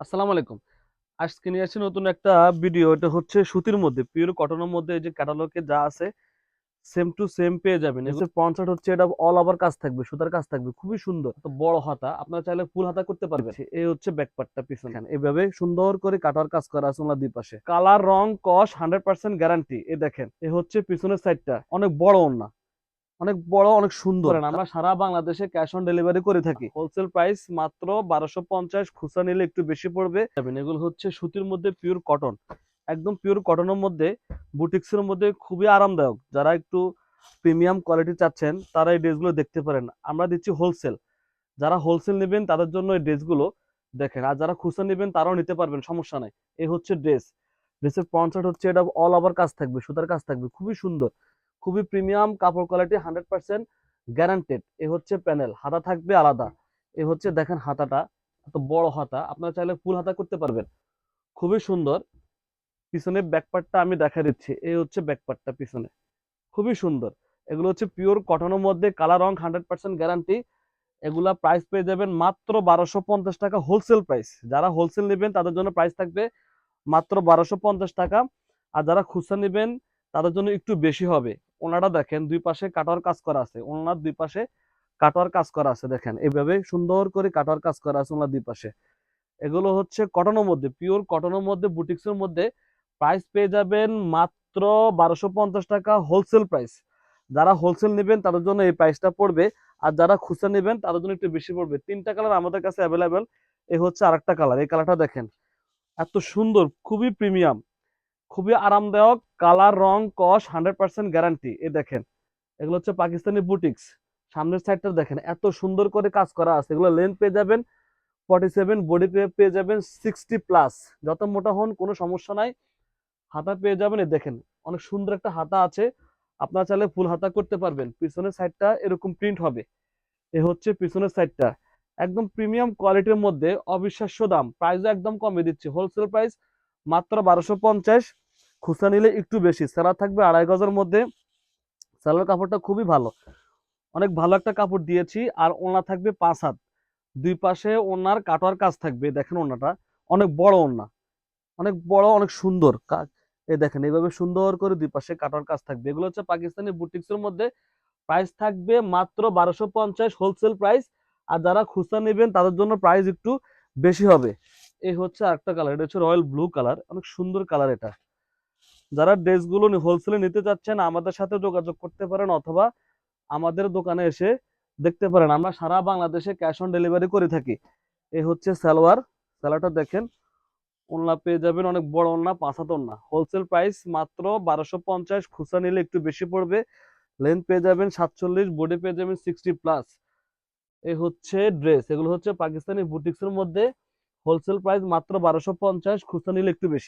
আসসালামু আলাইকুম। আজকে নিয়ে আসছি নতুন একটা ভিডিও। এটা হচ্ছে সুতির মধ্যে, পিওর কটনের মধ্যে এই যে ক্যাটালগে যা আছে সেম টু সেম পেয়ে যাবেন। এগুলো ফ্রন্ট সাইড হচ্ছে এটা অল ওভার কাজ থাকবে, সুতার কাজ থাকবে, খুবই সুন্দর। তো বড় হাতা, আপনারা চাইলে ফুল হাতা করতে পারবেন। এই হচ্ছে ব্যাক পার্টটা পিছনে। এভাবে সুন্দর করে কাটার কাজ করা আছে ওনার দুই পাশে। কালার রং কস 100% গ্যারান্টি। এই দেখেন, এই হচ্ছে পিছনের সাইডটা, অনেক বড় ওন্না, অনেক বড়, অনেক সুন্দর। আমরা সারা বাংলাদেশে ক্যাশ অন ডেলিভারি করে থাকি। হোলসেল প্রাইস মাত্র 1250, খুচরা নিলে একটু বেশি পড়বে। এগুলো হচ্ছে সুতির মধ্যে পিওর কটন, একদম পিওর কটনের মধ্যে, বুটিক্সের মধ্যে খুবই আরামদায়ক। যারা একটু প্রিমিয়াম কোয়ালিটি চাচ্ছেন তারা এই ড্রেসগুলো দেখতে পারেন। আমরা দিচ্ছি হোলসেল। যারা হোলসেল নেবেন তাদের জন্য এই ড্রেসগুলো দেখেন, আর যারা খুচরা নেবেন তারাও নিতে পারবেন, সমস্যা নাই। এই হচ্ছে ড্রেস। ড্রেসের ফ্রন্ট সাইড হচ্ছে এটা অল ওভার কাজ থাকবে, সুতার কাজ থাকবে, খুবই সুন্দর, খুবই প্রিমিয়াম কাপড় কোয়ালিটি, 100% গ্যারান্টেড। এ হচ্ছে প্যানেল, হাতা থাকবে আলাদা। এ হচ্ছে দেখেন হাতাটা, এত বড় হাতা, আপনারা চাইলে ফুল হাতা করতে পারবেন, খুবই সুন্দর। পিছনে ব্যাকপার্টটা আমি দেখা দিচ্ছি। এই হচ্ছে ব্যাকপার্টটা পিছনে, খুবই সুন্দর। এগুলো হচ্ছে পিওর কটনের মধ্যে, কালার রং 100% গ্যারান্টি। এগুলা প্রাইস পেয়ে যাবেন মাত্র 1250 টাকা, হোলসেল প্রাইস। যারা হোলসেল নেবেন তাদের জন্য প্রাইস থাকবে মাত্র 1250 টাকা। আর যারা খুচরা নেবেন তাদের জন্য একটু বেশি হবে। ওনারা দেখেন দুই পাশে কাটার কাজ করা আছে, ওনার দুই পাশে কাটার কাজ করা আছে, দেখেন এইভাবে সুন্দর করে কাটার কাজ করা আছে ওনার দুই পাশে। এগুলো হচ্ছে কটনের মধ্যে, পিওর কটনের মধ্যে, বুটিক্সের মধ্যে। প্রাইস পেয়ে যাবেন মাত্র 1250 টাকা, হোলসেল প্রাইস। যারা হোলসেল নেবেন তাদের জন্য এই প্রাইসটা পড়বে। আর যারা খুচরা নেবেন তাদের জন্য একটু বেশি পড়বে। তিনটা কালার আমাদের কাছে অ্যাভেলেবেল। এই হচ্ছে আরেকটা কালার, এই কালারটা দেখেন, এত সুন্দর, খুবই প্রিমিয়াম, খুবই আরামদায়ক। কালার রং কস 100% গ্যারান্টি। এই দেখেন, এগুলো হচ্ছে পাকিস্তানি বুটিক্স। সামনের সাইডটা দেখেন, এত সুন্দর করে কাজ করা আছে। এগুলো লেন্থ পেয়ে যাবেন 47, বডি পেয়ে যাবেন 60+। যত মোটা হন কোনো সমস্যা নাই। হাতা পেয়ে যাবেন, এই দেখেন, অনেক সুন্দর একটা হাতা আছে। আপনারা চাইলে ফুল হাতা করতে পারবেন। পিছনের সাইডটা এরকম প্রিন্ট হবে। এ হচ্ছে পিছনের সাইডটা, একদম প্রিমিয়াম কোয়ালিটির মধ্যে, অবিশ্বাস্য দাম। প্রাইসও একদম কমে দিচ্ছি, হোলসেল প্রাইস মাত্র 1250। খুচরা নিলে একটু বেশি। সেলার থাকবে 2.5 গজের মধ্যে। সেলার কাপড়টা খুবই ভালো, অনেক ভালো একটা কাপড় দিয়েছি। আর ওড়না থাকবে 5 হাত, দুই পাশে ওড়নার কাটোয়ার কাজ থাকবে। দেখেন ওড়নাটা অনেক বড় ওড়না, অনেক বড়, অনেক সুন্দর। এই দেখেন, এইভাবে সুন্দর করে দুই পাশে কাটার কাজ থাকবে। এগুলো হচ্ছে পাকিস্তানি বুটিক্সের মধ্যে। প্রাইস থাকবে মাত্র 1250, হোলসেল প্রাইস। আর যারা খুচরা নেবেন তাদের জন্য প্রাইস একটু বেশি হবে। এই হচ্ছে আরেকটা কালার, এটা হচ্ছে রয়্যাল ব্লু কালার, অনেক সুন্দর কালার এটা। যারা ড্রেসগুলো হোলসেলে নিতে চাচ্ছেন আমাদের সাথে যোগাযোগ করতে পারেন, অথবা আমাদের দোকানে এসে দেখতে পারেন। আমরা সারা বাংলাদেশে ক্যাশ অন ডেলিভারি করে থাকি। এই হচ্ছে সালোয়ার, সালোয়ারটা দেখেন, ওড়না পেয়ে যাবেন অনেক বড় ওড়না, 5 হাত ওড়না। হোলসেল প্রাইস মাত্র 1250, খুচরা নিলে একটু বেশি পড়বে। লেন্থ পেয়ে যাবেন 47, বডি পেয়ে যাবেন 60+। এই হচ্ছে ড্রেস। এগুলো হচ্ছে পাকিস্তানি বুটিক্সের মধ্যে, হোলসেল প্রাইস মাত্র 1250, খুচরা নিলে একটু বেশি।